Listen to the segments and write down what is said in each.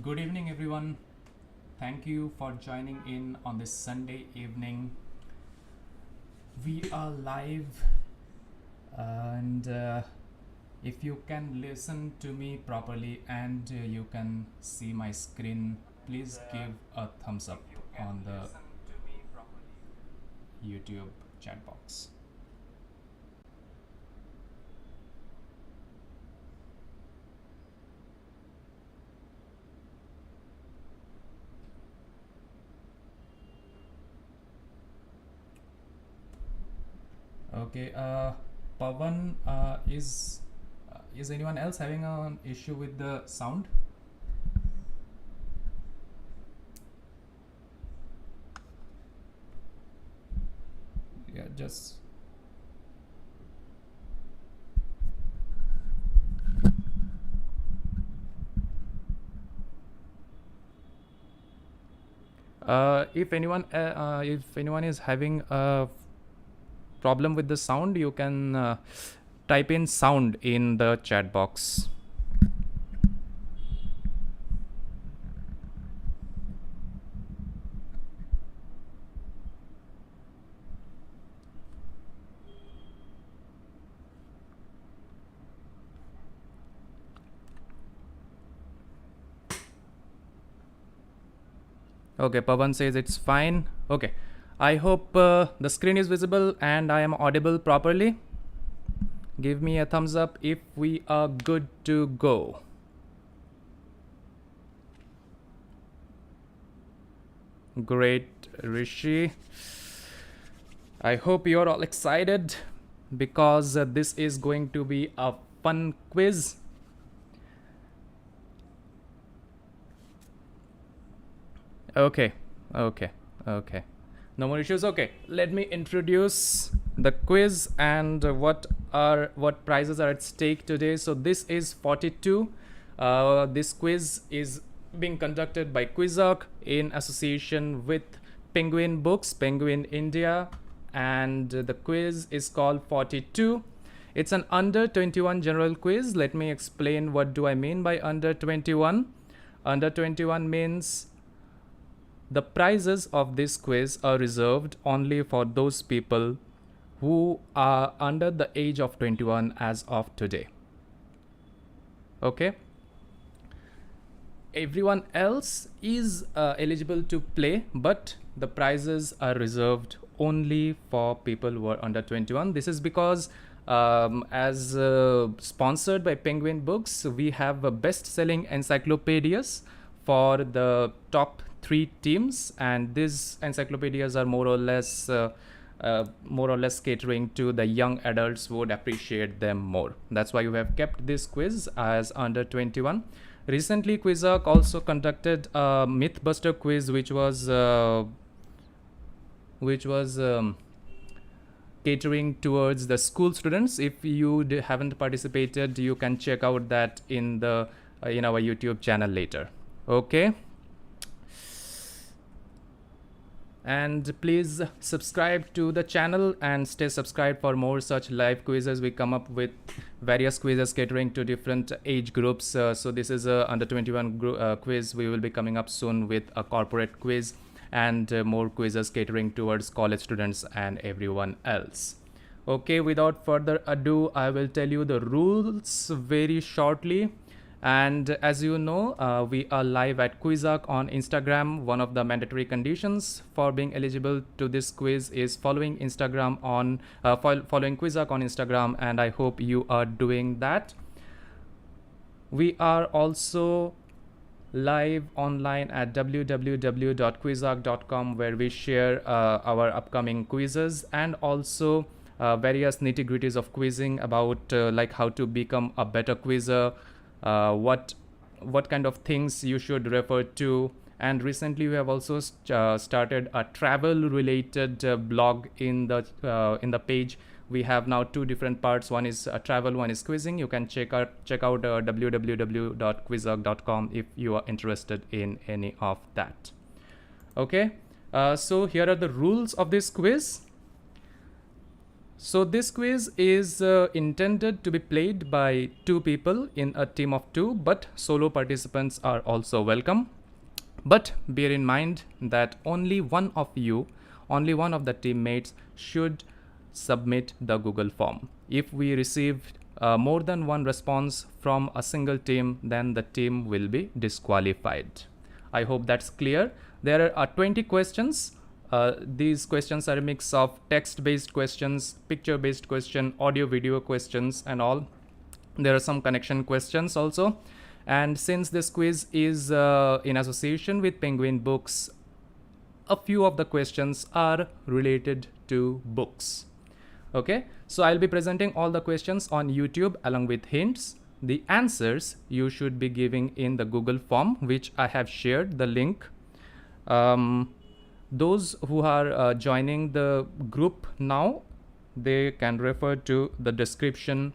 Good evening, everyone. Thank you for joining in on this Sunday evening. We are live, and if you can listen to me properly and you can see my screen, please give a thumbs up on the YouTube chat box. Okay, Pavan, is anyone else having an issue with the sound? Yeah, just if anyone is having a problem with the sound, you can type in sound in the chat box. Okay, Pavan says it's fine. Okay, I hope the screen is visible and I am audible properly. Give me a thumbs up if we are good to go. Great, Rishi. I hope you're all excited because this is going to be a fun quiz. Okay. No more issues. Okay, let me introduce the quiz and what prizes are at stake today. So this is 42. This quiz is being conducted by Quizarc in association with Penguin Books, Penguin India, and the quiz is called 42. It's an under 21 general quiz. Let me explain what do I mean by under 21. Under 21 means the prizes of this quiz are reserved only for those people who are under the age of 21 as of today. Okay? Everyone else is eligible to play, but the prizes are reserved only for people who are under 21. This is because as sponsored by Penguin Books, we have best-selling encyclopedias for the top 3 teams, and these encyclopedias are more or less catering to the young adults who would appreciate them more. That's why we have kept this quiz as under 21. Recently, Quizarc also conducted a Mythbuster quiz, which was catering towards the school students. If you haven't participated, you can check out that in the in our YouTube channel later. Okay. And please subscribe to the channel and stay subscribed for more such live quizzes. We come up with various quizzes catering to different age groups. So this is a under 21 quiz. We will be coming up soon with a corporate quiz and more quizzes catering towards college students and everyone else. Okay, without further ado, I will tell you the rules very shortly. And as you know, we are live at Quizarc on Instagram. One of the mandatory conditions for being eligible to this quiz is following Instagram on following Quizarc on Instagram, and I hope you are doing that. We are also live online at www.quizarc.com, where we share our upcoming quizzes and also various nitty-gritties of quizzing about like how to become a better quizzer. What kind of things you should refer to, and recently we have also started a travel related blog in the page. We have now 2 different parts. One is travel, one is quizzing. You can check out www.quizarc.com if you are interested in any of that. Okay, so here are the rules of this quiz. So this quiz is intended to be played by two people in a team of two, but solo participants are also welcome. But bear in mind that only one of the teammates should submit the Google form. If we receive more than one response from a single team, then the team will be disqualified. I hope that's clear. There are 20 questions. These questions are a mix of text-based questions, picture-based question, audio-video questions, and all. There are some connection questions also. And since this quiz is in association with Penguin Books, a few of the questions are related to books. Okay, so I'll be presenting all the questions on YouTube along with hints. The answers you should be giving in the Google form, which I have shared the link. Those who are joining the group now, they can refer to the description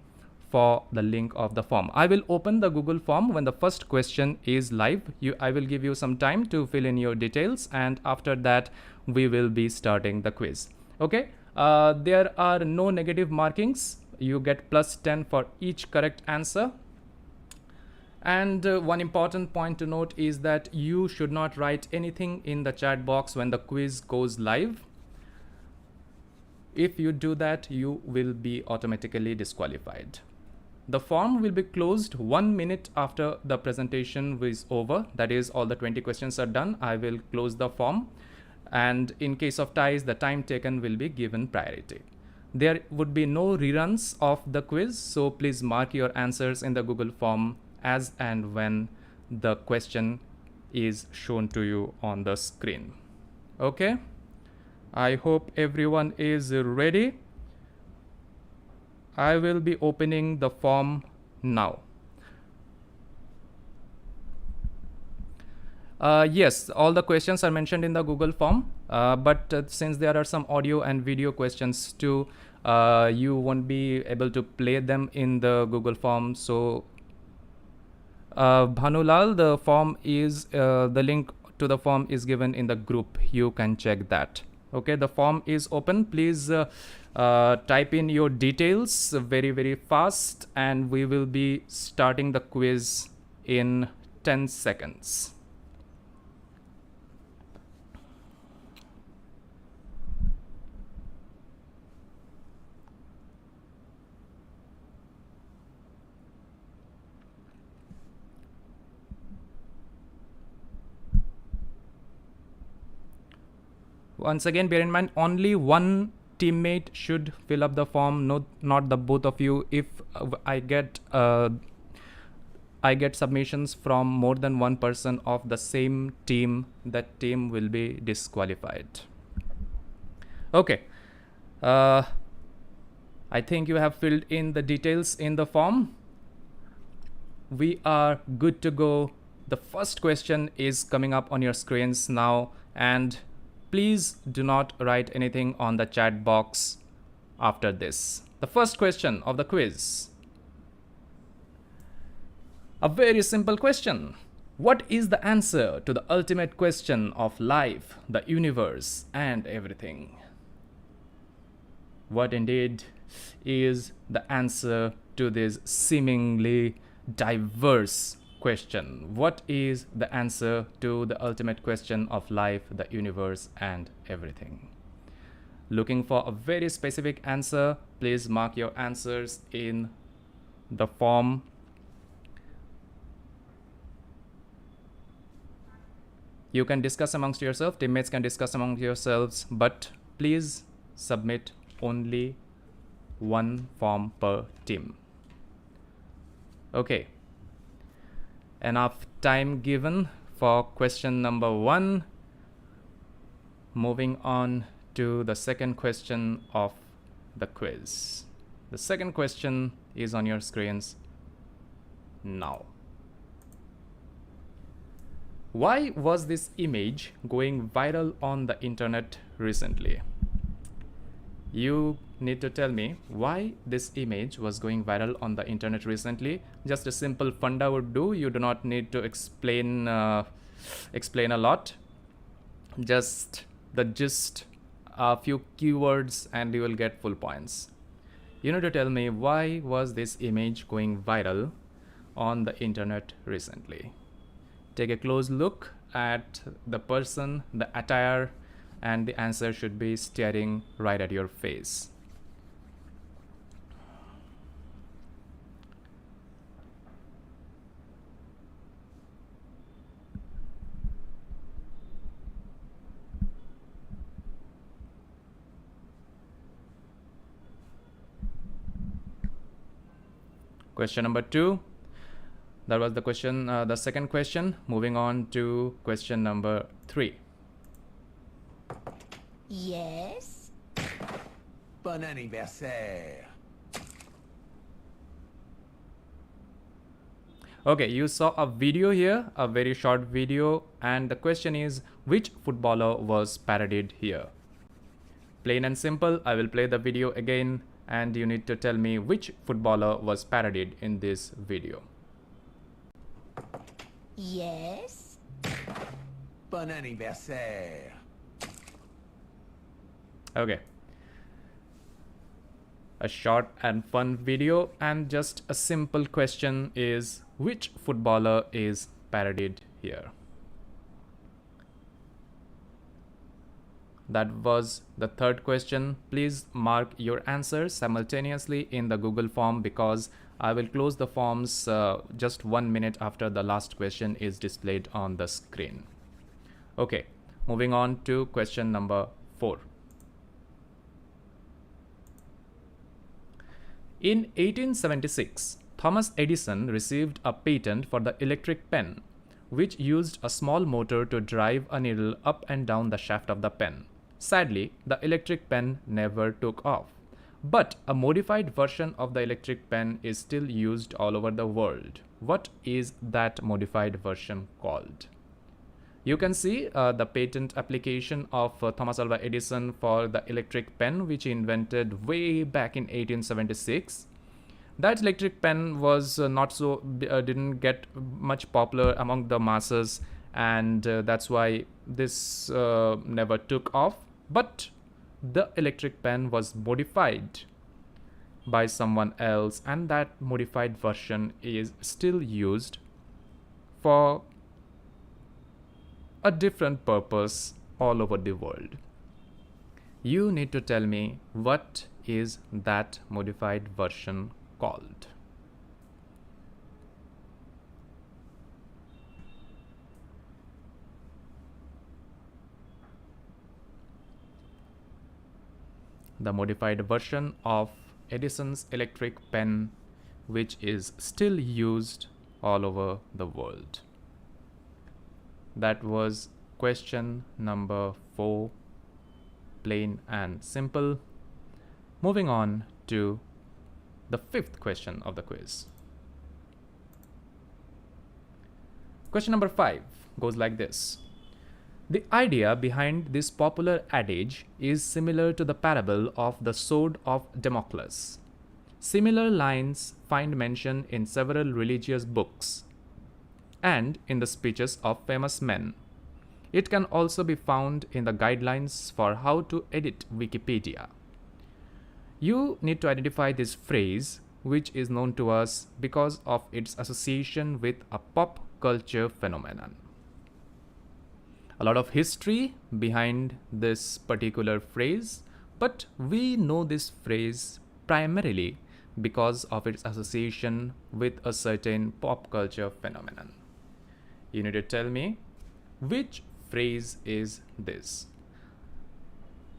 for the link of the form. I will open the Google form when the first question is live. I will give you some time to fill in your details, and after that we will be starting the quiz. Okay, there are no negative markings. You get +10 for each correct answer. And one important point to note is that you should not write anything in the chat box when the quiz goes live. If you do that, you will be automatically disqualified. The form will be closed 1 minute after the presentation is over. That is, all the 20 questions are done. I will close the form. And in case of ties, the time taken will be given priority. There would be no reruns of the quiz, so please mark your answers in the Google form as and when the question is shown to you on the screen. Okay, I hope everyone is ready. I will be opening the form now. Yes, all the questions are mentioned in the Google form, but since there are some audio and video questions too, you won't be able to play them in the Google form. So Bhanulal, the form is the link to the form is given in the group. You can check that. Okay, the form is open. Please type in your details very fast, and we will be starting the quiz in 10 seconds. Once again, bear in mind, only one teammate should fill up the form, not the both of you. If I get submissions from more than one person of the same team, that team will be disqualified. Okay, I think you have filled in the details in the form. We are good to go. The first question is coming up on your screens now, and please do not write anything on the chat box after this. The first question of the quiz. A very simple question. What is the answer to the ultimate question of life, the universe, and everything? What indeed is the answer to this seemingly diverse question? What is the answer to the ultimate question of life, the universe, and everything? Looking for a very specific answer, please mark your answers in the form. You can discuss amongst yourself, teammates can discuss among yourselves, but please submit only one form per team. Okay. Enough time given for question number 1. Moving on to the second question of the quiz. The second question is on your screens now. Why was this image going viral on the internet recently? You need to tell me why this image was going viral on the internet recently. Just a simple funda would do. You do not need to explain a lot. Just the gist, a few keywords, and you will get full points. You need to tell me, why was this image going viral on the internet recently? Take a close look at the person, the attire, and the answer should be staring right at your face. Question number 2. That was the second question. Moving on to question number 3. Yes? Bon anniversaire. Okay, you saw a video here, a very short video, and the question is, which footballer was parodied here? Plain and simple, I will play the video again and you need to tell me which footballer was parodied in this video. Yes? Bon anniversaire. Okay. A short and fun video, and just a simple question is, which footballer is parodied here? That was the third question. Please mark your answers simultaneously in the Google form, because I will close the forms just 1 minute after the last question is displayed on the screen. Okay, moving on to question number 4. In 1876, Thomas Edison received a patent for the electric pen, which used a small motor to drive a needle up and down the shaft of the pen. Sadly, the electric pen never took off, but a modified version of the electric pen is still used all over the world. What is that modified version called? You can see the patent application of Thomas Alva Edison for the electric pen, which he invented way back in 1876. That electric pen was didn't get much popular among the masses, and that's why this never took off. But the electric pen was modified by someone else, and that modified version is still used for a different purpose all over the world. You need to tell me, what is that modified version called? The modified version of Edison's electric pen, which is still used all over the world. That was question number 4, plain and simple. Moving on to the 5th question of the quiz. Question number 5 goes like this. The idea behind this popular adage is similar to the parable of the sword of Damocles. Similar lines find mention in several religious books and in the speeches of famous men. It can also be found in the guidelines for how to edit Wikipedia. You need to identify this phrase, which is known to us because of its association with a pop culture phenomenon. A lot of history behind this particular phrase, but we know this phrase primarily because of its association with a certain pop culture phenomenon. You need to tell me, which phrase is this?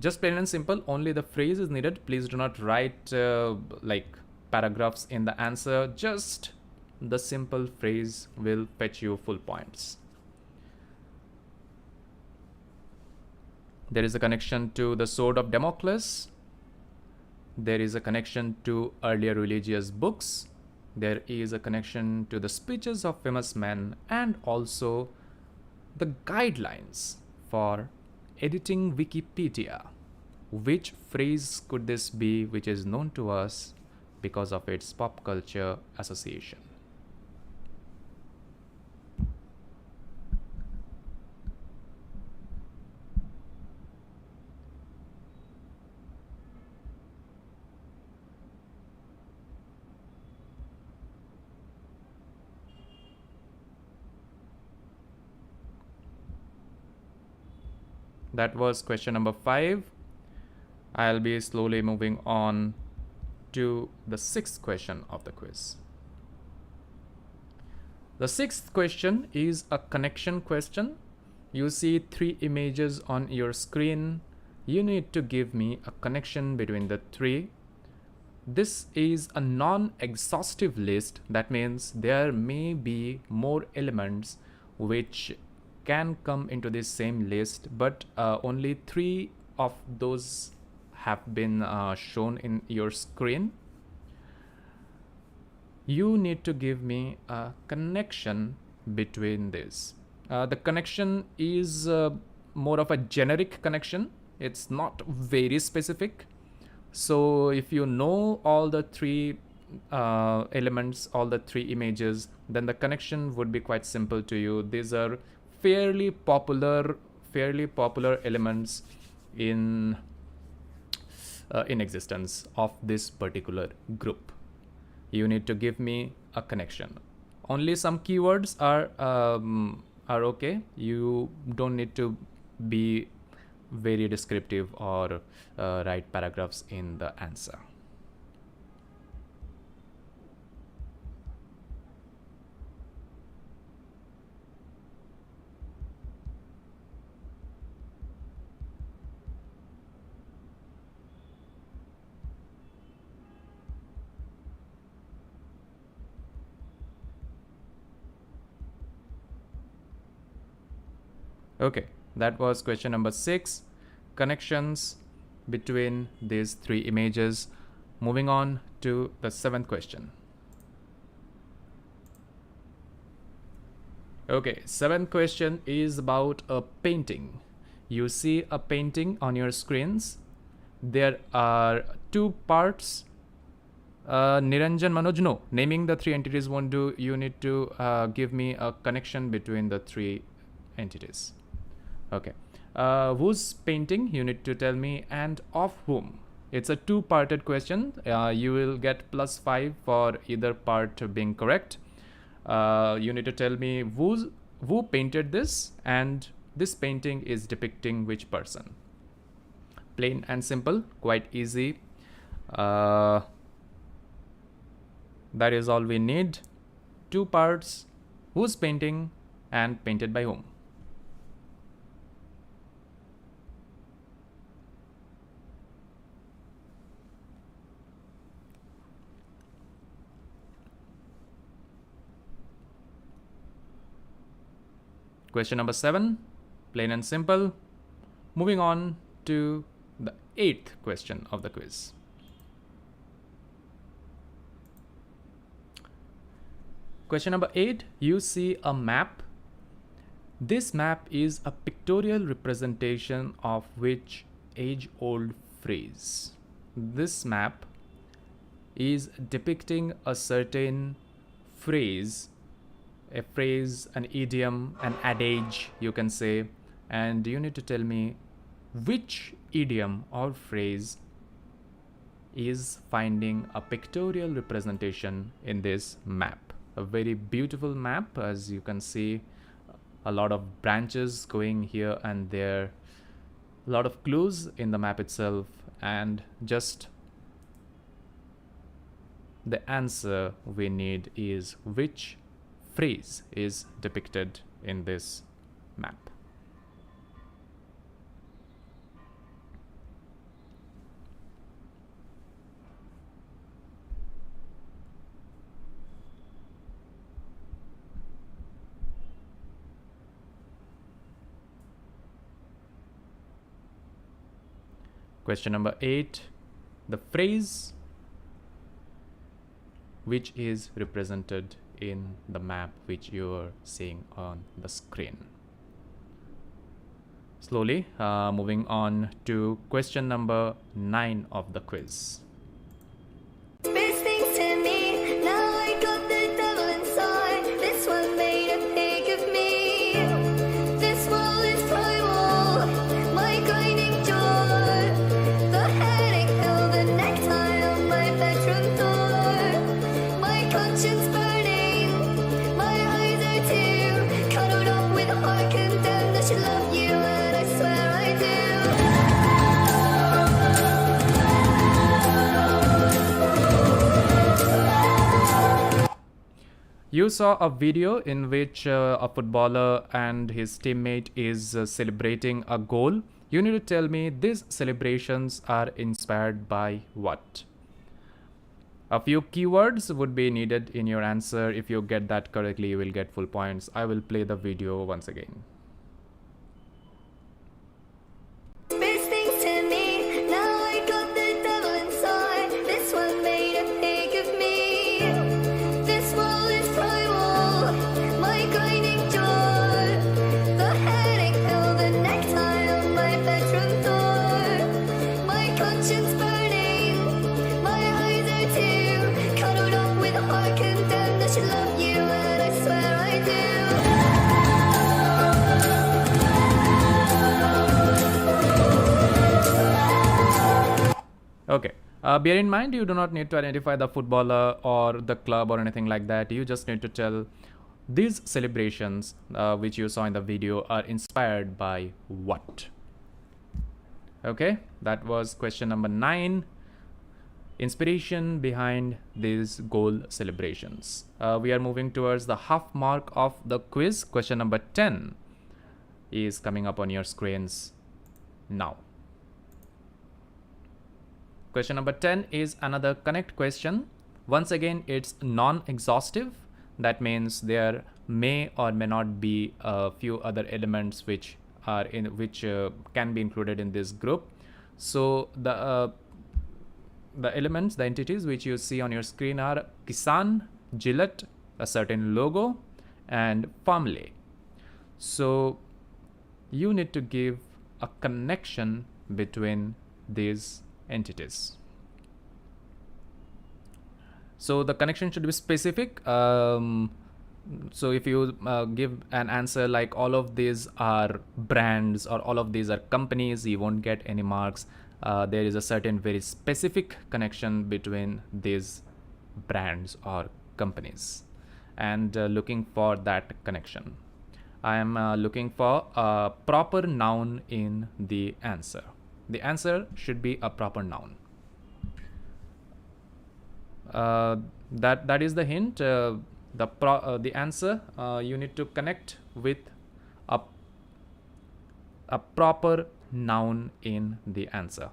Just plain and simple, only the phrase is needed. Please do not write like paragraphs in the answer. Just the simple phrase will fetch you full points. There is a connection to the sword of Damocles. There is a connection to earlier religious books. There is a connection to the speeches of famous men, and also the guidelines for editing Wikipedia. Which phrase could this be, which is known to us because of its pop culture association? that was question number 5. I'll be slowly moving on to the 6th question of the quiz. The 6th question is a connection question. You see 3 images on your screen. You need to give me a connection between the 3. This is a non-exhaustive list. That means there may be more elements which can come into this same list, but only 3 of those have been shown in your screen. You need to give me a connection between this. The connection is more of a generic connection. It's not very specific. So if you know all the 3 elements, all the 3 images, then the connection would be quite simple to you. These are fairly popular elements in existence of this particular group. You need to give me a connection. Only some keywords are okay. You don't need to be very descriptive or write paragraphs in the answer. Okay, that was question number 6. Connections between these 3 images. Moving on to the 7th question. Okay, 7th question is about a painting. You see a painting on your screens. There are 2 parts. Niranjan, Manoj, no. Naming the 3 entities won't do. You need to give me a connection between the 3 entities. Okay. Whose painting? You need to tell me, and of whom. It's a 2-parted question. You will get +5 for either part being correct. You need to tell me who painted this, and this painting is depicting which person. Plain and simple, quite easy. That is all we need. 2 parts, whose painting and painted by whom. Question number 7, plain and simple. Moving on to the 8th question of the quiz. Question number 8, you see a map. This map is a pictorial representation of which age-old phrase? This map is depicting a certain phrase, an idiom, an adage, you can say, and you need to tell me which idiom or phrase is finding a pictorial representation in this map. A very beautiful map, as you can see, a lot of branches going here and there, a lot of clues in the map itself, and just the answer we need is which phrase is depicted in this map. Question number 8, the phrase which is represented in the map which you are seeing on the screen. Slowly moving on to question number 9 of the quiz. Best things to me, now I got the devil inside. This one made a pig of me. This world is primal, my grinding jaw. The headache pill, the necktie on my bedroom door. My conscience burning, my eyes are too cuddled up with heart condemned. I should love you and I swear I do. You saw a video in which a footballer and his teammate is celebrating a goal. You need to tell me these celebrations are inspired by what? A few keywords would be needed in your answer. If you get that correctly, you will get full points. I will play the video once again. Best things to me. Now I got the devil inside. This one made a pig of me. This world is primal. My grinding joy. The headache pill, the necktie on my bedroom door. My conscience burning. My eyes are too cuddled up with a heart condemned. I should love you, and I swear I do. Okay. Bear in mind, you do not need to identify the footballer or the club or anything like that. You just need to tell these celebrations which you saw in the video are inspired by what? Okay, that was question number 9. Inspiration behind these goal celebrations. We are moving towards the half mark of the quiz. Question number 10 is coming up on your screens now. Question number 10 is another connect question. Once again, it's non-exhaustive. That means there may or may not be a few other elements which are can be included in this group. So the elements, the entities which you see on your screen are Kisan, Gillette, a certain logo, and Family. So you need to give a connection between these entities. So the connection should be specific. So if you give an answer like all of these are brands or all of these are companies, you won't get any marks. There is a certain very specific connection between these brands or companies, and looking for that connection. I am looking for a proper noun in the answer. The answer should be a proper noun. That is the hint. The answer you need to connect with a proper noun in the answer.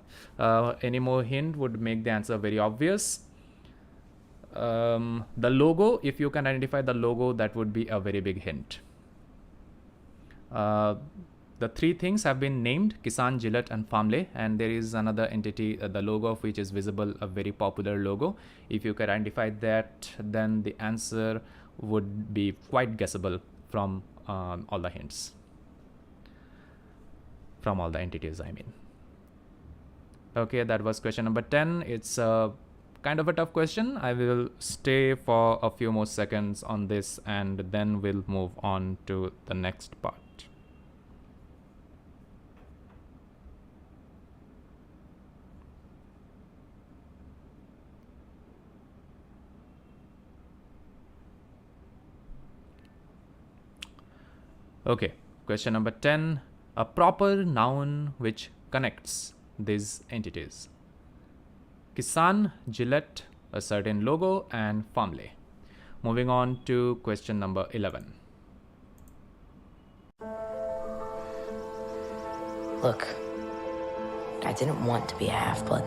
Any more hint would make the answer very obvious. The logo, if you can identify the logo, that would be a very big hint. The three things have been named: Kisan, Gillette, and Family, and there is another entity, the logo of which is visible, a very popular logo. If you can identify that, then the answer would be quite guessable from all the hints, from all the entities, I mean. Okay, that was question number 10. It's kind of a tough question. I will stay for a few more seconds on this, and then we'll move on to the next part. Okay, question number 10, a proper noun which connects these entities: Kisan, Gillette, a certain logo, and Family. Moving on to question number 11. Look, I didn't want to be a half-blood.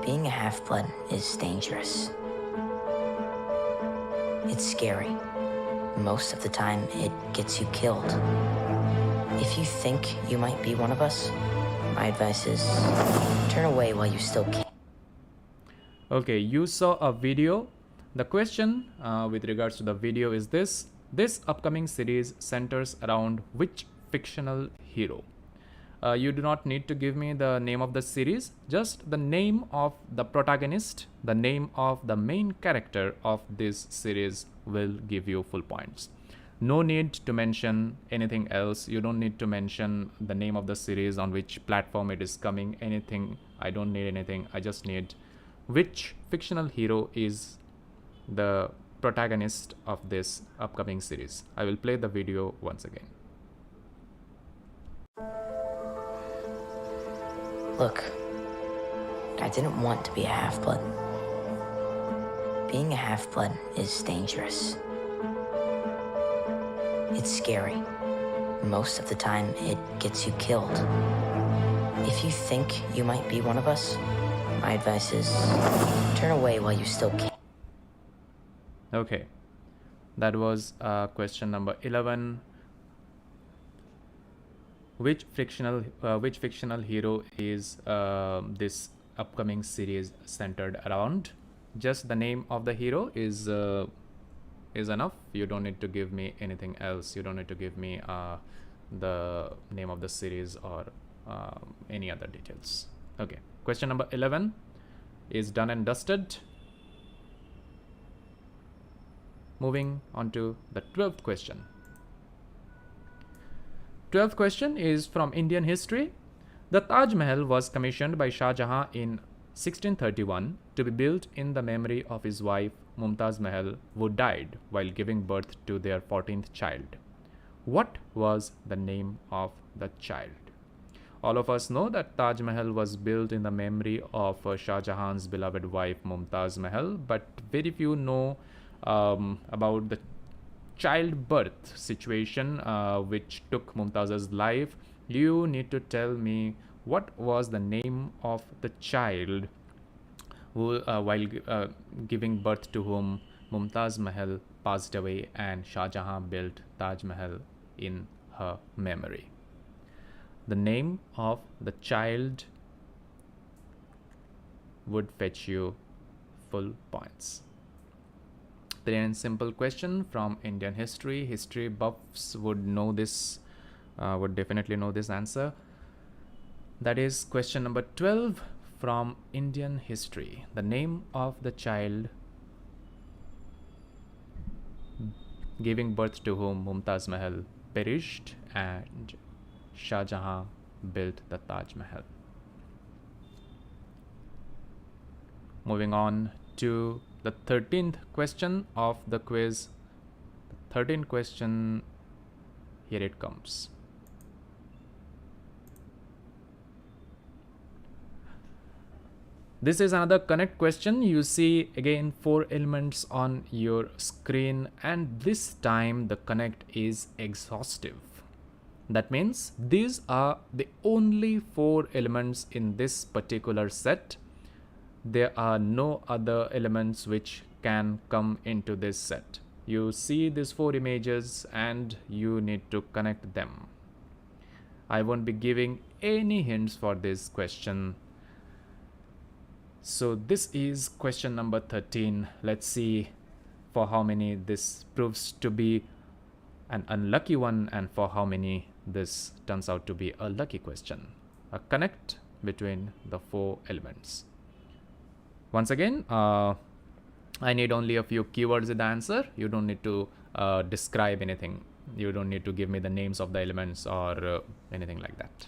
Being a half-blood is dangerous. It's scary. Most of the time, it gets you killed. If you think you might be one of us, my advice is turn away while you still can. Okay, you saw a video. The question with regards to the video is this: this upcoming series centers around which fictional hero? You do not need to give me the name of the series, just the name of the protagonist, the name of the main character of this series will give you full points. No need to mention anything else. You don't need to mention the name of the series, on which platform it is coming, anything. I don't need anything. I just need which fictional hero is the protagonist of this upcoming series. I will play the video once again. Look, I didn't want to be a half-blood. Being a half-blood is dangerous. It's scary. Most of the time, it gets you killed. If you think you might be one of us, my advice is turn away while you still can. Okay, that was question number 11. Which fictional hero is this upcoming series centered around? Just the name of the hero is enough. You don't need to give me anything else. You don't need to give me the name of the series or any other details. Okay, question number 11 is done and dusted. Moving on to the 12th question. 12th question is from Indian history. The Taj Mahal was commissioned by Shah Jahan in 1631 to be built in the memory of his wife Mumtaz Mahal, who died while giving birth to their 14th child. What was the name of the child? All of us know that Taj Mahal was built in the memory of Shah Jahan's beloved wife Mumtaz Mahal, but very few know about the childbirth situation which took Mumtaz's life. You need to tell me what was the name of the child who, while giving birth to whom Mumtaz Mahal passed away and Shah Jahan built Taj Mahal in her memory. The name of the child would fetch you full points. Plain and simple question from Indian history. History buffs would know this, would definitely know this answer. That is question number 12 from Indian history. The name of the child giving birth to whom Mumtaz Mahal perished and Shah Jahan built the Taj Mahal. Moving on to the 13th question of the quiz. The 13th question, here it comes. This is another connect question. You see again 4 elements on your screen, and this time the connect is exhaustive. That means these are the only 4 elements in this particular set. There are no other elements which can come into this set. You see these 4 images and you need to connect them. I won't be giving any hints for this question. So this is question number 13. Let's see for how many this proves to be an unlucky one and for how many this turns out to be a lucky question. A connect between the 4 elements. Once again, I need only a few keywords in the answer. You don't need to describe anything. You don't need to give me the names of the elements or anything like that.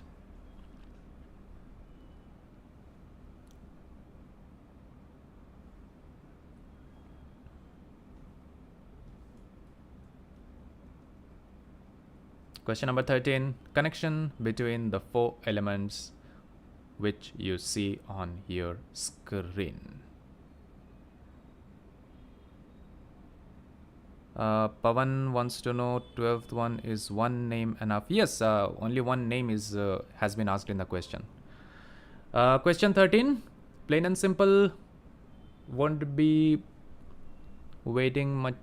Question number 13. Connection between the 4 elements which you see on your screen. Pavan wants to know 12th one, is one name enough? Yes, only one name is has been asked in the question. Question 13, plain and simple, won't be waiting much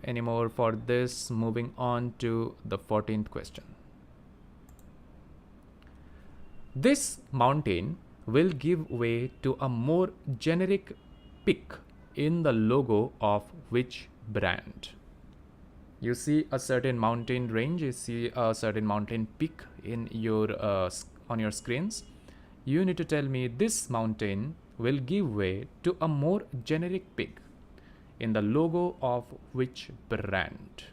anymore for this. Moving on to the 14th question. This mountain will give way to a more generic peak in the logo of which brand? You see a certain mountain range, you see a certain mountain peak in your on your screens. You need to tell me this mountain will give way to a more generic peak in the logo of which brand?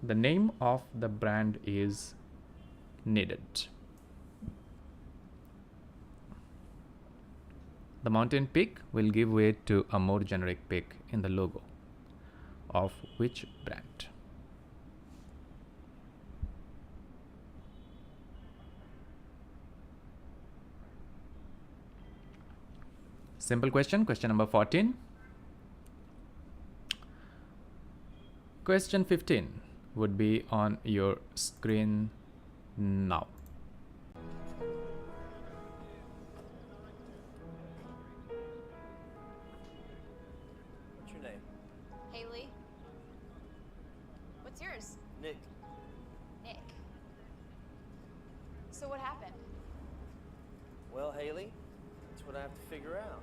The name of the brand is needed. The mountain peak will give way to a more generic peak in the logo of which brand? Simple question. Question number 14. Question 15 would be on your screen now. What's your name? Haley. What's yours? Nick. Nick. So what happened? Well, Haley, that's what I have to figure out.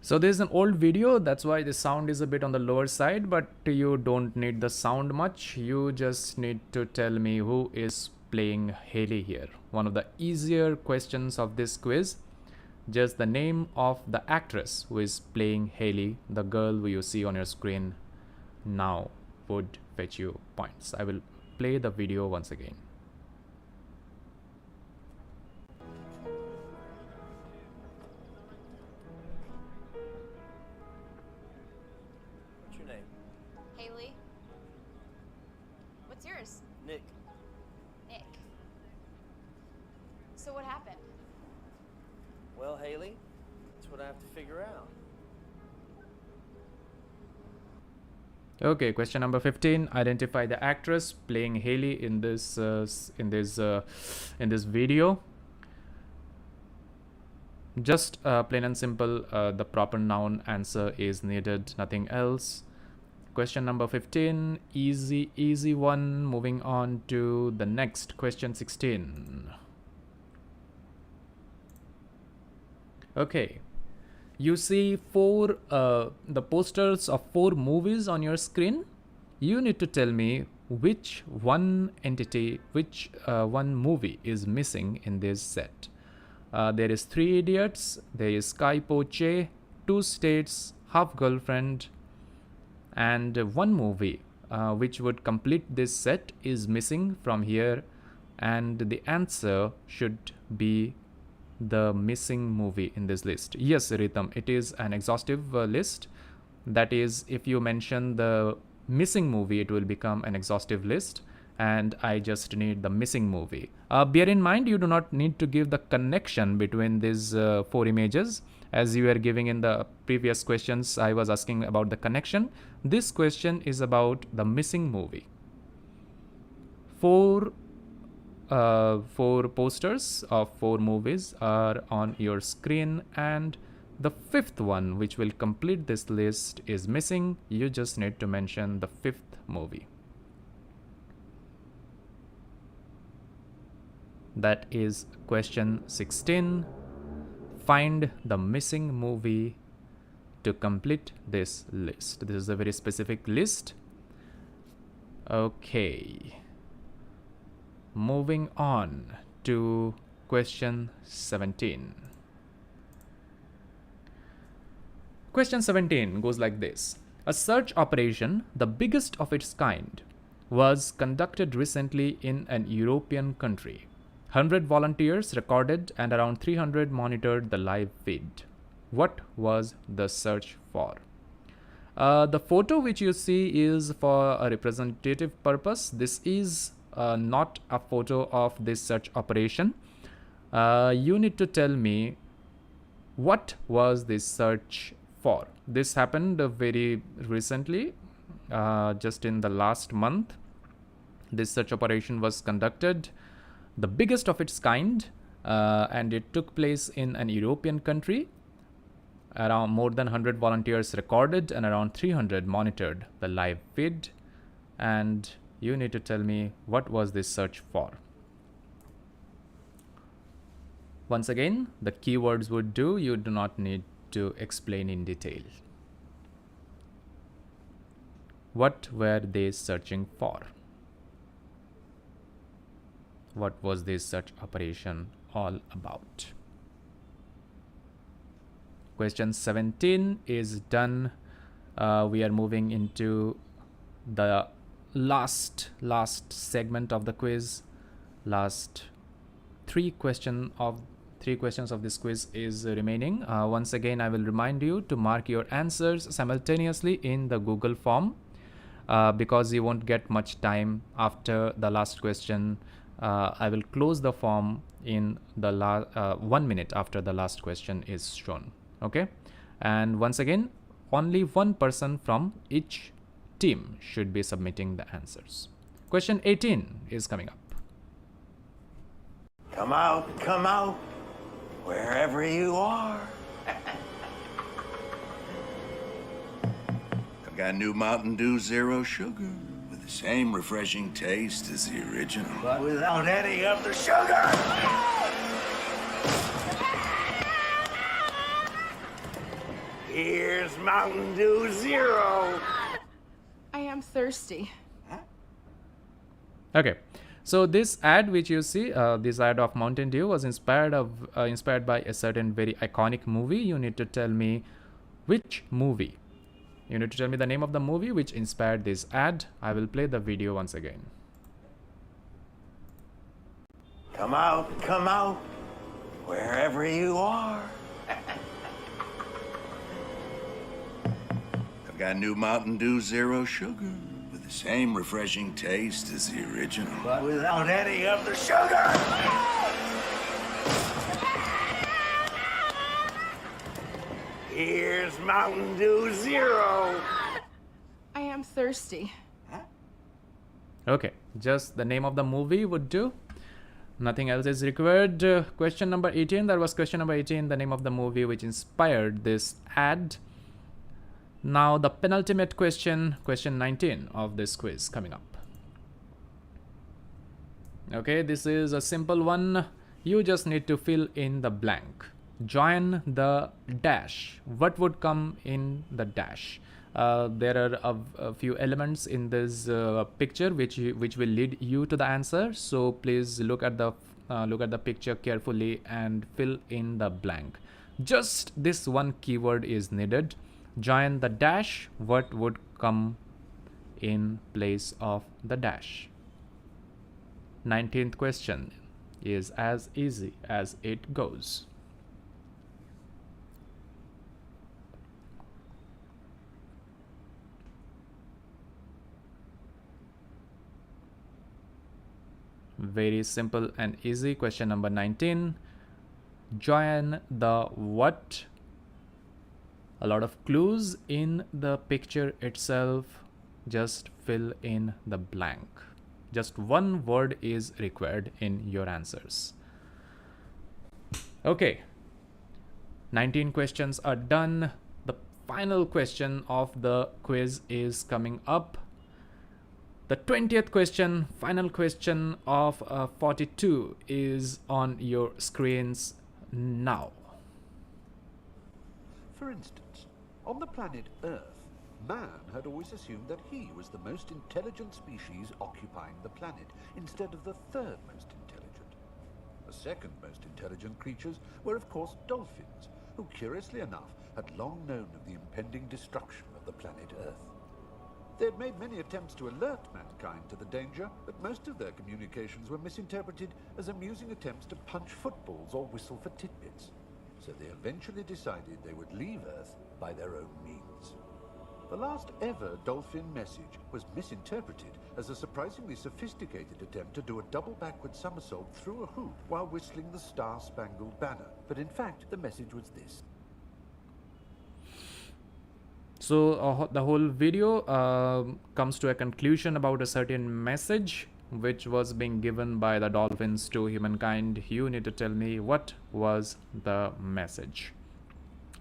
So there's an old video, that's why the sound is a bit on the lower side, but you don't need the sound much. You just need to tell me who is playing Haley here. One of the easier questions of this quiz. Just the name of the actress who is playing Haley, the girl who you see on your screen now, would fetch you points. I will play the video once again. What's your name? Haley. What's yours? Nick. Nick. So what happened? Well, Haley, that's what I have to figure out. Okay, question number 15. Identify the actress playing Haley in this video. Just plain and simple, the proper noun answer is needed, nothing else. Question number 15, easy one. Moving on to the next question 16. Okay, you see the posters of 4 movies on your screen. You need to tell me which one entity, which one movie is missing in this set. There is 3 Idiots, there is Sky Poche, 2 States, Half Girlfriend, and one movie which would complete this set is missing from here, and the answer should be the missing movie in this list. Yes, Ritam, it is an exhaustive list. That is, if you mention the missing movie, it will become an exhaustive list, and I just need the missing movie. Bear in mind, you do not need to give the connection between these 4 images. As you were giving in the previous questions, I was asking about the connection. This question is about the missing movie. 4 posters of 4 movies are on your screen, and the 5th one, which will complete this list, is missing. You just need to mention the 5th movie. That is question 16. Find the missing movie to complete this list. This is a very specific list. Okay. Moving on to question 17. Question 17 goes like this. A search operation, the biggest of its kind, was conducted recently in an European country. 100 volunteers recorded and around 300 monitored the live feed. What was the search for? The photo which you see is for a representative purpose. This is not a photo of this search operation. You need to tell me what was this search for. This happened very recently, just in the last month. This search operation was conducted, the biggest of its kind, and it took place in an European country. Around more than 100 volunteers recorded and around 300 monitored the live feed, and you need to tell me what was this search for. Once again, the keywords would do. You do not need to explain in detail. What were they searching for? What was this search operation all about? Question 17 is done. We are moving into the last segment of the quiz. Last three questions of this quiz is remaining. Once again, I will remind you to mark your answers simultaneously in the Google form, because you won't get much time after the last question I will close the form in the 1 minute after the last question is shown. Okay, and once again, only one person from each team should be submitting the answers. Question 18 is coming up. Come out, wherever you are. I've got new Mountain Dew Zero Sugar with the same refreshing taste as the original. But without any of the sugar! Here's Mountain Dew Zero. I am thirsty. Okay, so this ad which you see, this ad of Mountain Dew was inspired by a certain very iconic movie. You need to tell me which movie. You need to tell me the name of the movie which inspired this ad. I will play the video once again. Come out, wherever you are. I've got new Mountain Dew Zero Sugar with the same refreshing taste as the original. But without any of the sugar! Here's Mountain Dew Zero. I am thirsty. Okay, just the name of the movie would do. Nothing else is required. Question number 18. That was question number 18, the name of the movie which inspired this ad. Now the penultimate question, question 19 of this quiz coming up. Okay, this is a simple one. You just need to fill in the blank. Join the dash. What would come in the dash? There are a few elements in this picture which will lead you to the answer. So please look at the picture carefully and fill in the blank. Just this one keyword is needed. Join the dash. What would come in place of the dash? 19th question is as easy as it goes. Very simple and easy. Question number 19. Join the what? A lot of clues in the picture itself. Just fill in the blank. Just one word is required in your answers. Okay. 19 questions are done. The final question of the quiz is coming up. The 20th question, final question of 42 is on your screens now. For instance, on the planet Earth, man had always assumed that he was the most intelligent species occupying the planet, instead of the third most intelligent. The second most intelligent creatures were, of course, dolphins, who, curiously enough, had long known of the impending destruction of the planet Earth. They had made many attempts to alert mankind to the danger, but most of their communications were misinterpreted as amusing attempts to punch footballs or whistle for tidbits. So they eventually decided they would leave Earth by their own means. The last ever dolphin message was misinterpreted as a surprisingly sophisticated attempt to do a double backward somersault through a hoop while whistling the Star-Spangled Banner. But in fact, the message was this. So the whole video comes to a conclusion about a certain message which was being given by the dolphins to humankind. You need to tell me what was the message.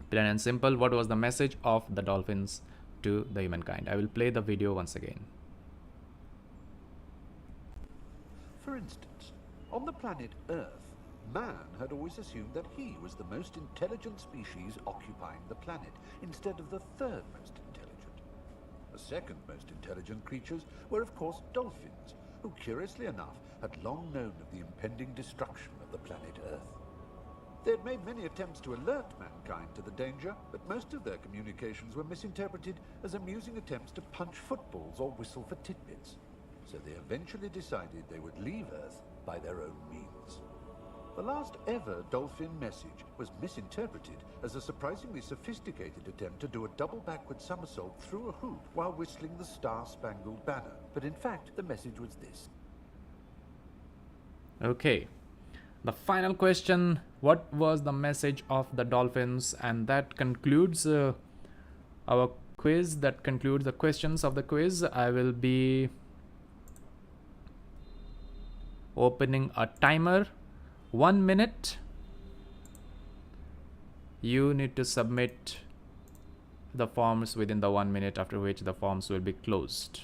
Plain and simple, what was the message of the dolphins to the humankind? I will play the video once again. For instance, on the planet Earth, man had always assumed that he was the most intelligent species occupying the planet, instead of the third most intelligent. The second most intelligent creatures were, of course, dolphins, who, curiously enough, had long known of the impending destruction of the planet Earth. They had made many attempts to alert mankind to the danger, but most of their communications were misinterpreted as amusing attempts to punch footballs or whistle for tidbits. So they eventually decided they would leave Earth by their own means. The last ever dolphin message was misinterpreted as a surprisingly sophisticated attempt to do a double backward somersault through a hoop while whistling the Star-Spangled Banner. But in fact, the message was this. Okay. The final question, what was the message of the dolphins? And that concludes our quiz. That concludes the questions of the quiz. I will be opening a timer. 1 minute. You need to submit the forms within the 1 minute, after which the forms will be closed.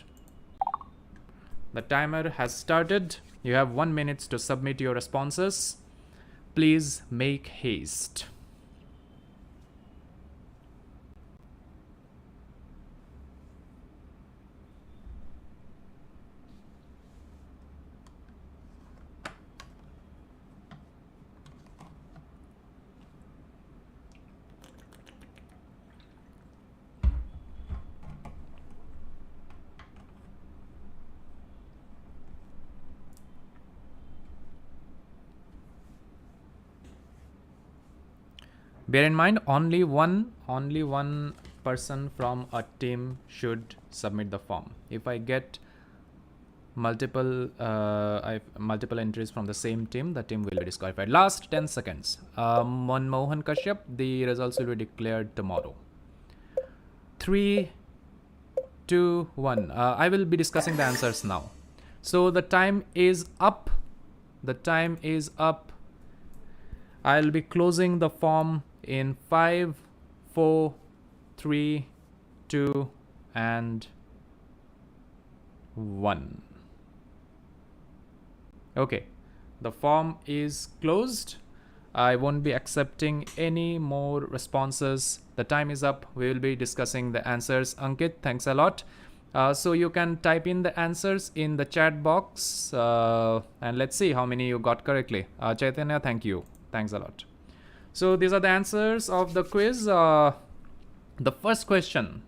The timer has started. You have 1 minute to submit your responses. Please make haste. Bear in mind, only one person from a team should submit the form. If I get multiple entries from the same team, the team will be disqualified. Last 10 seconds. Mohan Kashyap, the results will be declared tomorrow. 3, 2, 1. I will be discussing the answers now. So the time is up. The time is up. I'll be closing the form in 5, 4, 3, 2, and 1. Okay, the form is closed. I won't be accepting any more responses. The time is up. We will be discussing the answers. Ankit, thanks a lot. So you can type in the answers in the chat box, and let's see how many you got correctly. Chaitanya, thank you. Thanks a lot. So these are the answers of the quiz. The first question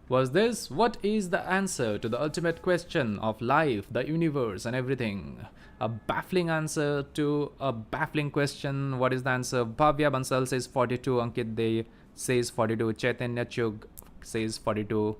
was this: what is the answer to the ultimate question of life, the universe, and everything? A baffling answer to a baffling question. What is the answer? Bhavya Bansal says 42. Ankit Dey says 42. Chaitanya Chug says 42.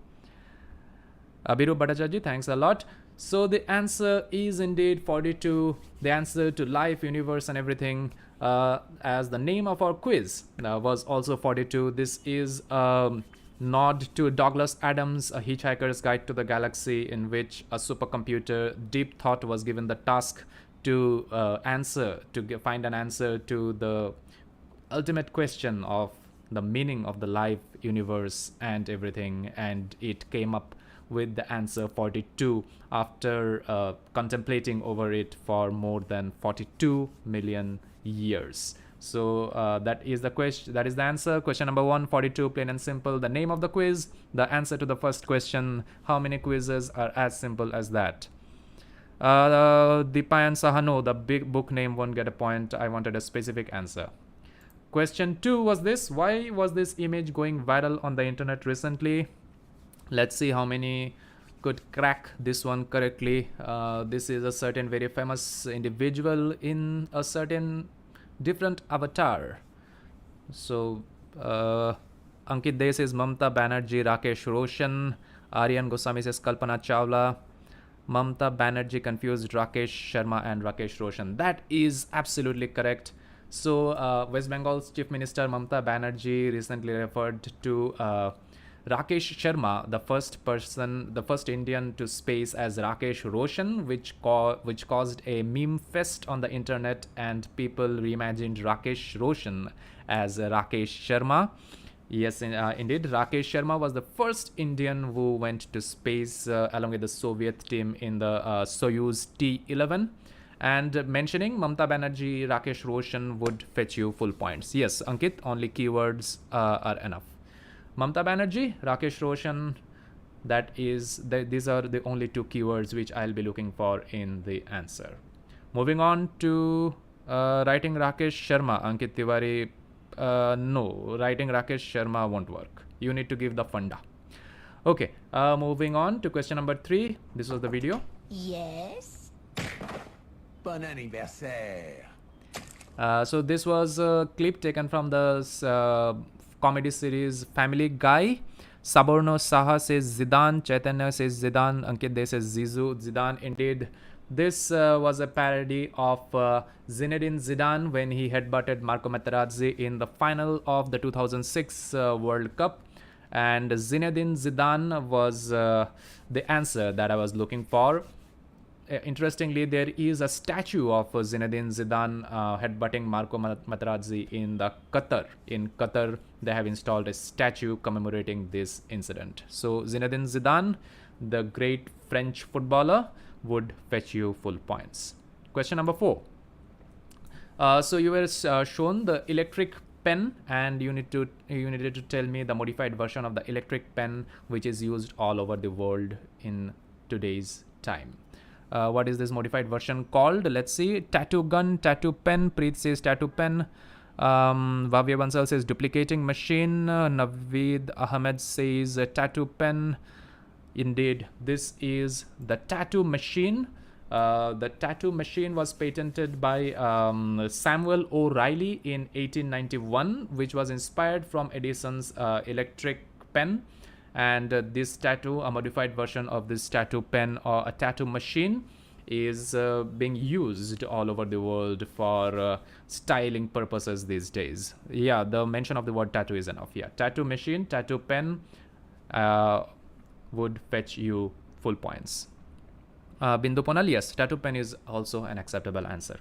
Abiru Bhattacharya, thanks a lot. So the answer is indeed 42. The answer to life, universe, and everything, as the name of our quiz was also 42. This is a nod to Douglas Adams' A Hitchhiker's Guide to the Galaxy, in which a supercomputer, Deep Thought, was given the task to find an answer to the ultimate question of the meaning of the life, universe, and everything, and it came up with the answer 42 after contemplating over it for more than 42 million years. So that is the question. That is the answer. Question number 1, 42, plain and simple. The name of the quiz, the answer to the first question. How many quizzes are as simple as that? Dipayan Sahano, the big book name, won't get a point. I wanted a specific answer. Question 2 was this: why was this image going viral on the internet recently? Let's see how many could crack this one correctly. This is a certain very famous individual in a certain different avatar. So Ankit Dey says Mamta Banerjee, Rakesh Roshan. Aryan Goswami says Kalpana Chawla. Mamta Banerjee confused Rakesh Sharma and Rakesh Roshan. That is absolutely correct. So West Bengal's Chief Minister Mamta Banerjee recently referred to Rakesh Sharma, the first Indian to space, as Rakesh Roshan, which caused a meme fest on the internet, and people reimagined Rakesh Roshan as Rakesh Sharma. Yes, indeed, Rakesh Sharma was the first Indian who went to space along with the Soviet team in the Soyuz T-11. And mentioning Mamta Banerjee, Rakesh Roshan would fetch you full points. Yes, Ankit, only keywords are enough. Mamta Banerjee, Rakesh Roshan, these are the only two keywords which I'll be looking for in the answer. Moving on to writing Rakesh Sharma, Ankit Tiwari. No, writing Rakesh Sharma won't work. You need to give the funda. Okay, moving on to question number 3. This was the video. Yes. Bon anniversaire. So this was a clip taken from the comedy series Family Guy. Saborno Saha says Zidane. Chaitanya says Zidane. Ankit Dey says Zizou. Zidane, indeed. This was a parody of Zinedine Zidane when he headbutted Marco Materazzi in the final of the 2006 World Cup. And Zinedine Zidane was the answer that I was looking for. Interestingly, there is a statue of Zinedine Zidane headbutting Marco Materazzi in the Qatar. In Qatar, they have installed a statue commemorating this incident. So Zinedine Zidane, the great French footballer, would fetch you full points. Question number 4. So you were shown the electric pen, and you needed to tell me the modified version of the electric pen which is used all over the world in today's time. What is this modified version called? Let's see. Tattoo gun, tattoo pen. Preet says tattoo pen. Vavya Bansal says duplicating machine. Naveed Ahmed says tattoo pen. Indeed, this is the tattoo machine. The tattoo machine was patented by Samuel O'Reilly in 1891, which was inspired from Edison's electric pen. And this tattoo, a modified version of this tattoo pen or a tattoo machine, is being used all over the world for styling purposes these days. Yeah, the mention of the word tattoo is enough. Yeah, tattoo machine, tattoo pen would fetch you full points. Bindu Ponal, yes, tattoo pen is also an acceptable answer.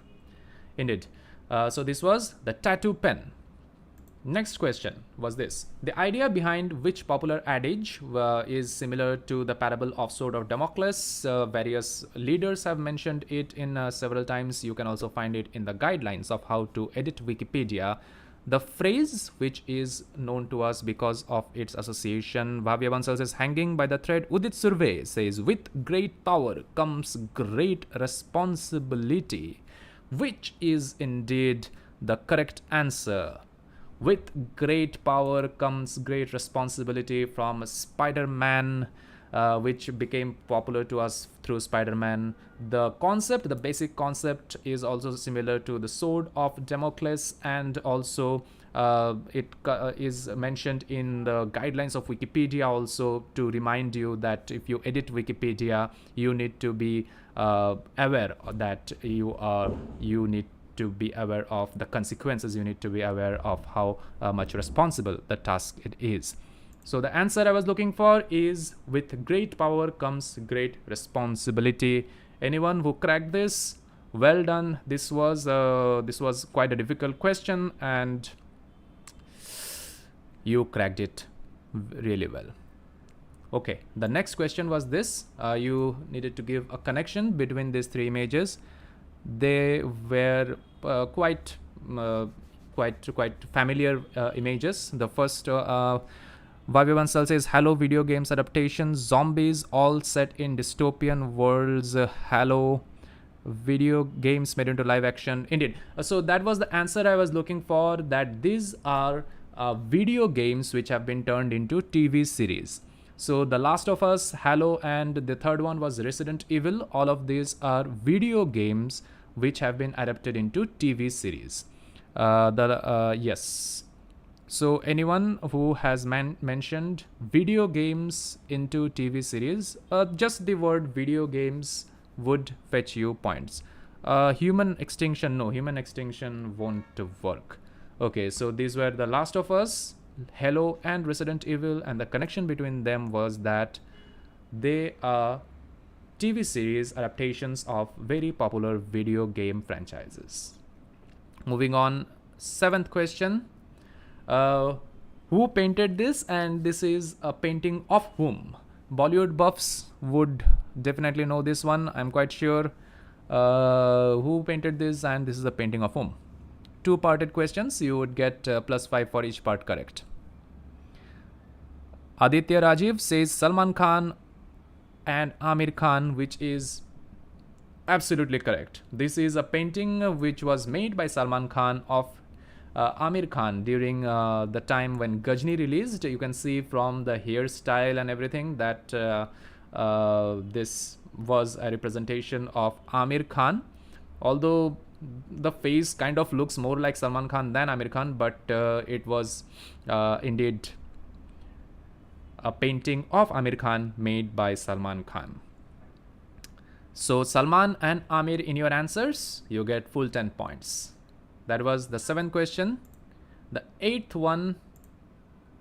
Indeed. So this was the tattoo pen. Next question was this. The idea behind which popular adage is similar to the parable of Sword of Damocles. Various leaders have mentioned it in several times. You can also find it in the guidelines of how to edit Wikipedia. The phrase, which is known to us because of its association, Bhavya Bansal says, hanging by the thread. Udit Survey says, with great power comes great responsibility, which is indeed the correct answer. With great power comes great responsibility, from Spider-Man, which became popular to us through Spider-Man. The concept, the basic concept, is also similar to the Sword of Damocles, and also it is mentioned in the guidelines of Wikipedia also, to remind you that if you edit Wikipedia, you need to be aware that you need to be aware of the consequences. You need to be aware of how much responsible the task it is. So the answer I was looking for is, with great power comes great responsibility. Anyone who cracked this, well done. This was quite a difficult question, and you cracked it really well. Okay, the next question was this. You needed to give a connection between these three images. They were quite familiar images. The first, Bhavya Bansal says, Halo video games adaptations, zombies all set in dystopian worlds. Halo video games made into live action. Indeed. So that was the answer I was looking for, that these are video games which have been turned into TV series. So The Last of Us, Halo, and the third one was Resident Evil. All of these are video games which have been adapted into TV series. Yes. So anyone who has mentioned video games into TV series, just the word video games would fetch you points. Human extinction, no, human extinction won't work. Okay, so these were The Last of Us, Halo, and Resident Evil, and the connection between them was that they are TV series adaptations of very popular video game franchises. Moving on, 7th question. Who painted this? And this is a painting of whom? Bollywood buffs would definitely know this one, I'm quite sure. Who painted this, and this is a painting of whom? 2-parted questions. You would get +5 for each part correct. Aditya Rajiv says Salman Khan and Amir Khan, which is absolutely correct. This is a painting which was made by Salman Khan of Amir Khan during the time when Ghazni released. You can see from the hairstyle and everything that this was a representation of Amir Khan. Although the face kind of looks more like Salman Khan than Amir Khan, but it was indeed a painting of Amir Khan made by Salman Khan. So Salman and Amir in your answers, you get full 10 points. That was the 7th question. The 8th one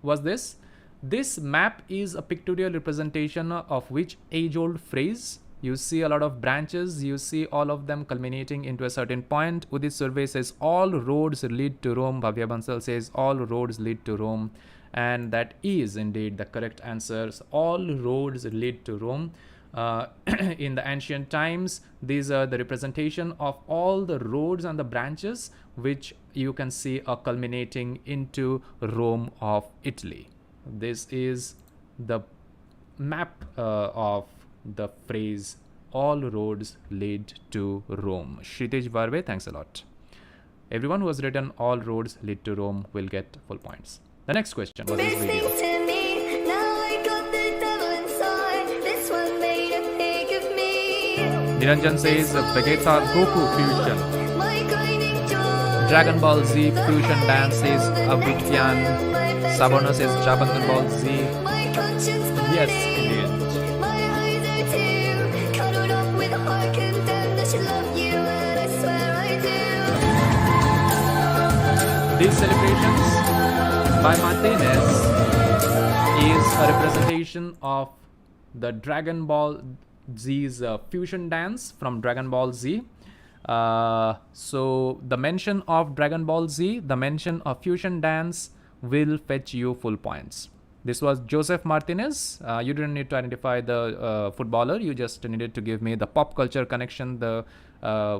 was this. This map is a pictorial representation of which age-old phrase? You see a lot of branches, you see all of them culminating into a certain point. Udit Survey says all roads lead to Rome. Bhavya Bansal says all roads lead to Rome. And that is indeed the correct answers. All roads lead to Rome. In the ancient times, these are the representation of all the roads and the branches which you can see are culminating into Rome of Italy. This is the map of the phrase all roads lead to Rome. Kshitij Varve, thanks a lot. Everyone who has written all roads lead to Rome will get full points. The next question was this video. To me, now I got the devil inside. This one made a pig of me. Niranjan says Vegeta Goku fusion. My grinding jaw. Dragon Ball Z fusion dance says Abhigyan. Sabarna says Dragon Ball Z. My conscience burning. Yes, indeed. My eyes are too cuddled up with a heart condemned. I should love you, and I swear I do. These celebrations by Martinez is a representation of the Dragon Ball Z's fusion dance from Dragon Ball Z. So the mention of Dragon Ball Z, the mention of fusion dance will fetch you full points. This was Joseph Martinez. You didn't need to identify the footballer. You just needed to give me the pop culture connection, the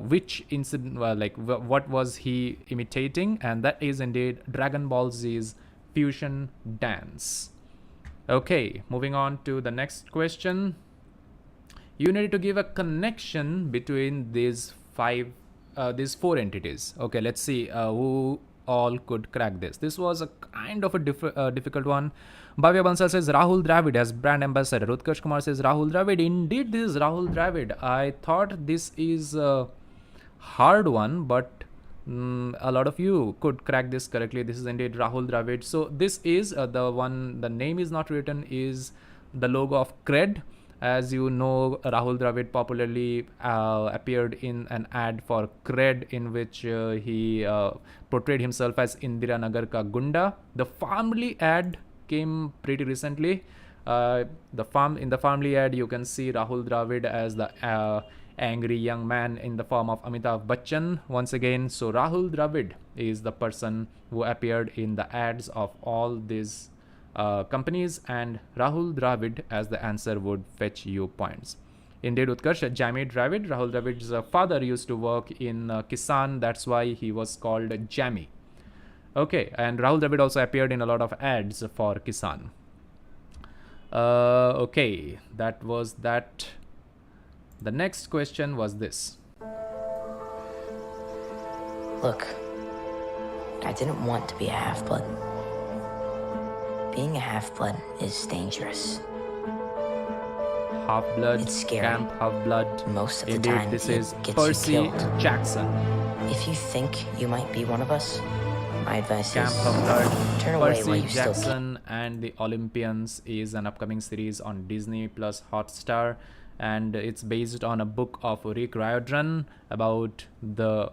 which incident, what was he imitating, and that is indeed Dragon Ball Z's fusion dance. Okay, moving on to the next question. You need to give a connection between these four entities. Okay, let's see who all could crack this. This was a kind of a difficult one. Bhavya Bansal says Rahul Dravid as brand ambassador. Utkarsh Kumar says Rahul Dravid. Indeed, this is Rahul Dravid. I thought this is a hard one, but a lot of you could crack this correctly. This is indeed Rahul Dravid. So this is the one, the name is not written, is the logo of Cred. As you know, Rahul Dravid popularly appeared in an ad for Cred in which he portrayed himself as Indira Nagar ka Gunda. The family ad came pretty recently. In the family ad, you can see Rahul Dravid as the angry young man in the form of Amitabh Bachchan once again. So Rahul Dravid is the person who appeared in the ads of all these companies, and Rahul Dravid as the answer would fetch you points. Indeed, Utkarsh, Jamie Dravid, Rahul Dravid's father used to work in Kisan, that's why he was called Jamie. Okay, and Rahul Dravid also appeared in a lot of ads for Kisan. Okay, that was that. The next question was this. Look, I didn't want to be a half-blood. Being a half-blood is dangerous. Half-blood, It's scary. Camp Half-Blood. Most of the Indeed, time, this it is gets Percy you killed. Jackson. If you think you might be one of us, my advice Camp is Half-Blood, turn away while Percy you still can. Jackson and the Olympians is an upcoming series on Disney Plus Hotstar, and it's based on a book of Rick Riordan about the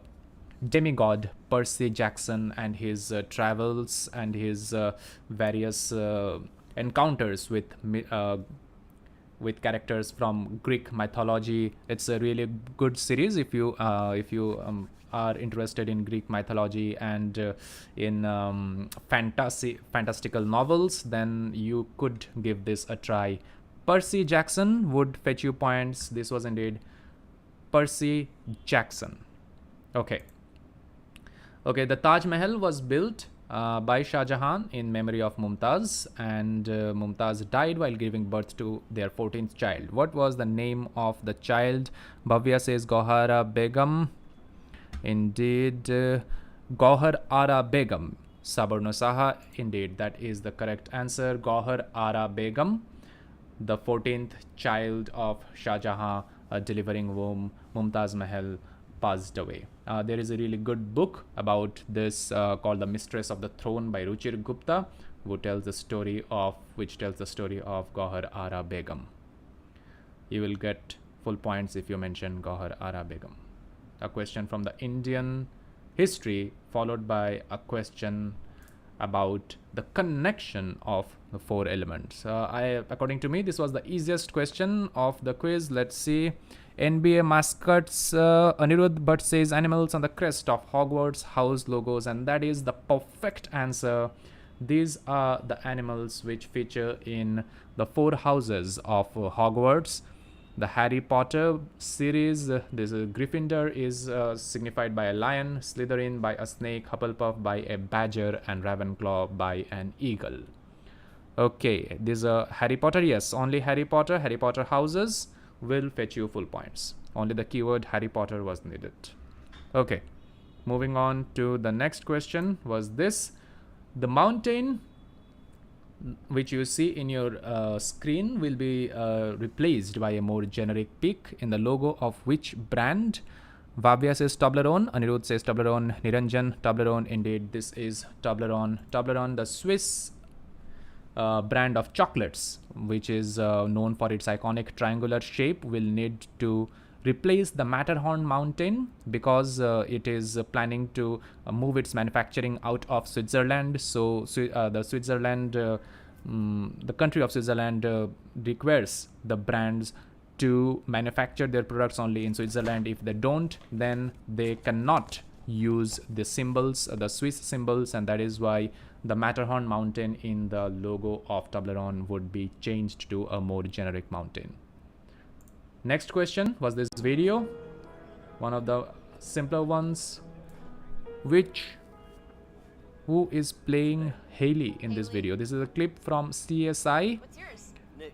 demigod Percy Jackson and his travels and his various encounters with characters from Greek mythology. It's a really good series if you are interested in Greek mythology and in fantastical novels, then you could give this a try. Percy Jackson would fetch you points. This was indeed Percy Jackson. Okay, the Taj Mahal was built by Shah Jahan in memory of Mumtaz, and Mumtaz died while giving birth to their 14th child. What was the name of the child? Bhavya says Gohara Begum. Indeed, Gohar Ara Begum. Sabarno Saha. Indeed, that is the correct answer. Gohar Ara Begum, the 14th child of Shah Jahan, delivering whom Mumtaz Mahal passed away. There is a really good book about this called The Mistress of the Throne by Ruchir Gupta, which tells the story of Gohar Ara Begum. You will get full points if you mention Gauhar Ara Begum. A question from the Indian history, followed by a question about the connection of the four elements. According to me, this was the easiest question of the quiz. Let's see. NBA mascots, Anirudh Bhatt says animals on the crest of Hogwarts house logos, and that is the perfect answer. These are the animals which feature in the four houses of Hogwarts. The Harry Potter series, this Gryffindor is signified by a lion, Slytherin by a snake, Hufflepuff by a badger, and Ravenclaw by an eagle. Okay, these are Harry Potter. Yes, only Harry Potter houses will fetch you full points. Only the keyword Harry Potter was needed. Okay, moving on to the next question was this. The mountain which you see in your screen will be replaced by a more generic peak in the logo of which brand? Vavya says Toblerone, Anirudh says Toblerone, Niranjan Toblerone. Indeed, this is Toblerone. Toblerone, the Swiss brand of chocolates, which is known for its iconic triangular shape, will need to replace the Matterhorn mountain because it is planning to move its manufacturing out of Switzerland. So the country of Switzerland requires the brands to manufacture their products only in Switzerland. If they don't, then they cannot use the symbols, the Swiss symbols, and that is why the Matterhorn mountain in the logo of Toblerone would be changed to a more generic mountain. Next question was this video, one of the simpler ones. Who is playing Haley in this video? This is a clip from CSI. What's yours? Nick.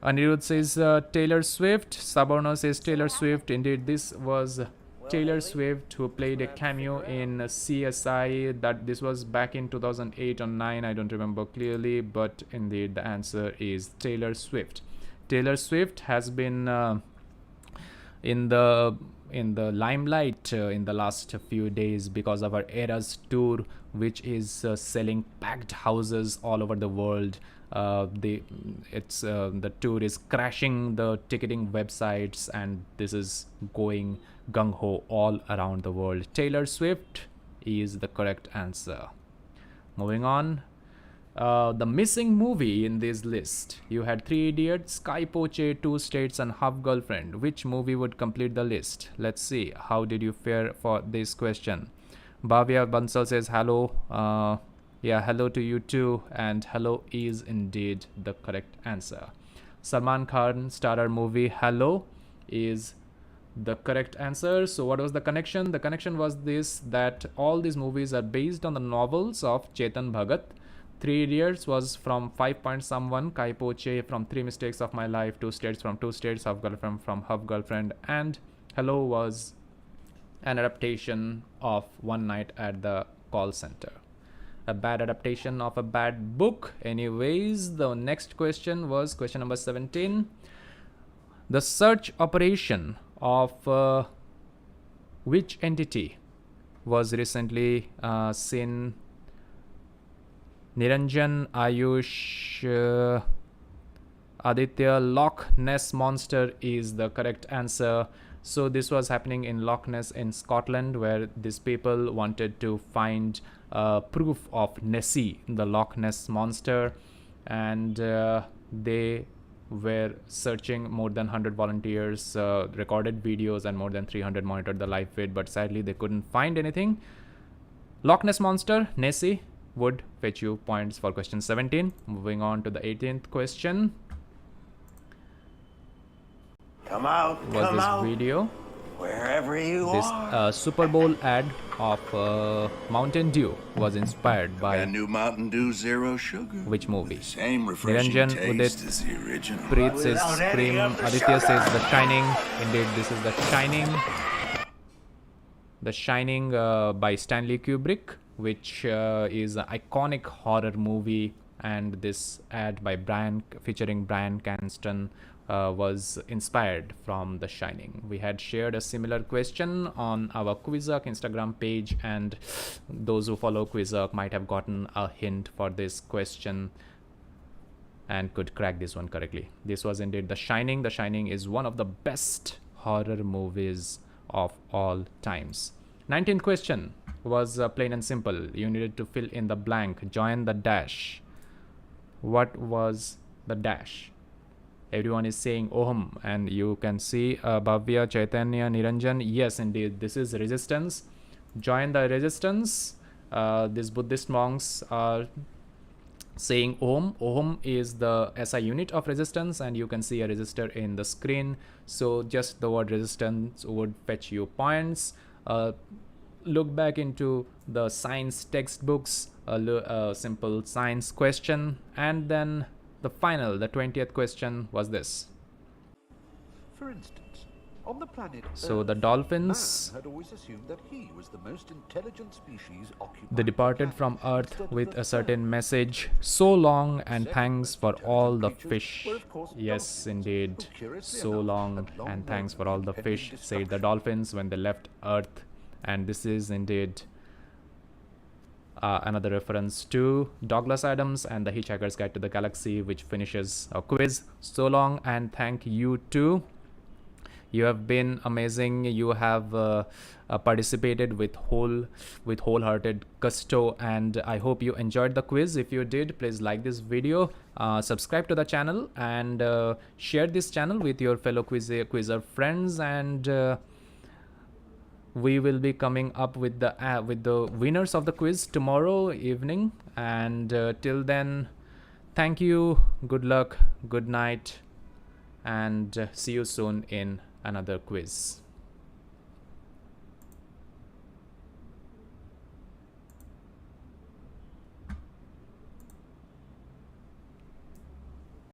Anirudh says Taylor Swift. Saborno says Taylor Swift. Indeed, this was Taylor Swift who played a cameo in CSI. That this was back in 2008 or 9. I don't remember clearly, but indeed the answer is Taylor Swift. Taylor Swift has been in the limelight in the last few days because of her Eras tour, which is selling packed houses all over the world. The tour is crashing the ticketing websites, and this is going gung-ho all around the world. Taylor Swift is the correct answer. Moving on. The missing movie in this list. You had 3 Idiots, Sky Poche, 2 States, and Half Girlfriend. Which movie would complete the list? Let's see. How did you fare for this question? Bhavya Bansal says hello. Hello to you too. And hello is indeed the correct answer. Salman Khan starrer movie Hello is the correct answer. So what was the connection? The connection was this, that all these movies are based on the novels of Chetan Bhagat. 3 Idiots was from 5 Point Someone, Kai Poche from 3 Mistakes of My Life, 2 States from 2 States, Half Girlfriend from Half Girlfriend, and Hello was an adaptation of One Night at the Call Center. A bad adaptation of a bad book. Anyways, the next question was question number 17. The search operation of which entity was recently seen? Niranjan, Ayush, Aditya, Loch Ness Monster is the correct answer. So this was happening in Loch Ness in Scotland, where these people wanted to find proof of Nessie, the Loch Ness Monster, and they were searching. More than 100 volunteers recorded videos, and more than 300 monitored the live feed, but sadly they couldn't find anything. Loch Ness Monster, Nessie, would fetch you points for question 17. Moving on to the 18th question. Come out, Was come this out, video? wherever you This are. Super Bowl ad of Mountain Dew was inspired by Brand new Mountain Dew Zero Sugar. which movie? Same refreshing Niranjan, taste Udit, as the original. Preet says Without any Scream. of the Aditya sugar. says The Shining. Indeed, this is The Shining. The Shining by Stanley Kubrick, which is an iconic horror movie, and this ad by featuring Bryan Cranston was inspired from The Shining. We had shared a similar question on our Quizarc Instagram page, and those who follow Quizarc might have gotten a hint for this question. and could crack this one correctly. This was indeed The Shining. The Shining is one of the best horror movies of all times. 19th question was plain and simple. You needed to fill in the blank. Join the dash. What was the dash? Everyone is saying Om, and you can see Bhavya, Chaitanya, Niranjan. Yes, indeed, this is resistance. Join the resistance. These Buddhist monks are saying Om. Om is the SI unit of resistance, and you can see a resistor in the screen. So just the word resistance would fetch you points. Look back into the science textbooks, a simple science question, and then the final, the 20th question was this. For instance, on the planet So Earth, the dolphins, man had always assumed that he was the most intelligent species occupying they departed the from planet Earth instead of with the a certain third. message. So long and Second thanks most for all the intelligent fish. creatures were, of course, Yes, dolphins, indeed. who, curiously So enough, long had long and known thanks for the all the impending fish, said the destruction. dolphins when they left Earth. And this is indeed another reference to Douglas Adams and The Hitchhiker's Guide to the Galaxy, which finishes our quiz. So long and thank you too. You have been amazing. You have participated with wholehearted gusto, and I hope you enjoyed the quiz. If you did, please like this video, subscribe to the channel, and share this channel with your fellow quizzer friends. And we will be coming up with the winners of the quiz tomorrow evening. And till then, thank you, good luck, good night, and see you soon in another quiz.